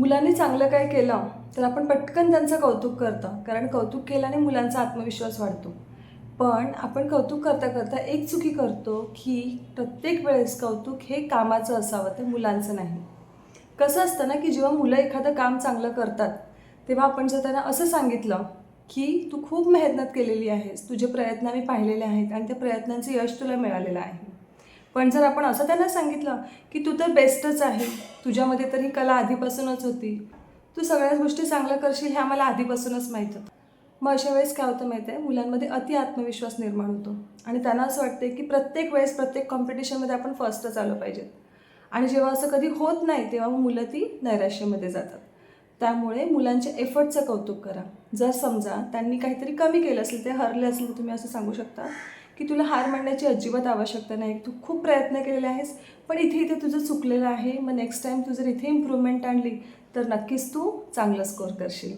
मुलांनी चांगलं काय केलं तर आपण पटकन त्यांचं कौतुक करतो, कारण कौतुक केल्याने मुलांचा आत्मविश्वास वाढतो. पण आपण कौतुक करता करता एक चुकी करतो की प्रत्येक वेळेस कौतुक हे कामाचं असावं, ते मुलांचं नाही. कसं असतं ना की जेव्हा मुलं एखादं काम चांगलं करतात तेव्हा आपण जर त्यांना असं सांगितलं की तू खूप मेहनत केलेली आहेस, तुझे प्रयत्न आम्ही पाहिलेले आहेत आणि त्या प्रयत्नांचं यश तुला मिळालेलं आहे. पण जर आपण असं त्यांना सांगितलं की तू तर बेस्टच आहे, तुझ्यामध्ये तर ही कला आधीपासूनच होती, तू सगळ्याच गोष्टी चांगलं करशील हे आम्हाला आधीपासूनच माहीत होतं. मग अशा वेळेस काय होतं माहीत आहे, मुलांमध्ये अति आत्मविश्वास निर्माण होतो आणि त्यांना असं वाटते की प्रत्येक वेळेस प्रत्येक कॉम्पिटिशनमध्ये आपण फर्स्टच आलं पाहिजे. आणि जेव्हा असं कधी होत नाही तेव्हा मुलं ती नैराश्यामध्ये जातात. त्यामुळे मुलांच्या एफर्टचं कौतुक करा. जर समजा त्यांनी काहीतरी कमी केलं असेल, ते हरले असेल, तर तुम्ही असं सांगू शकता की तुला हार मानण्याची अजिबात आवश्यकता नाही, तू खूप प्रयत्न केलेले आहेस, पण इथे इथे तुझं चुकलेलं आहे. मग नेक्स्ट टाईम तू जर इथे इम्प्रूव्हमेंट आणली तर नक्कीच तू चांगलं स्कोअर करशील.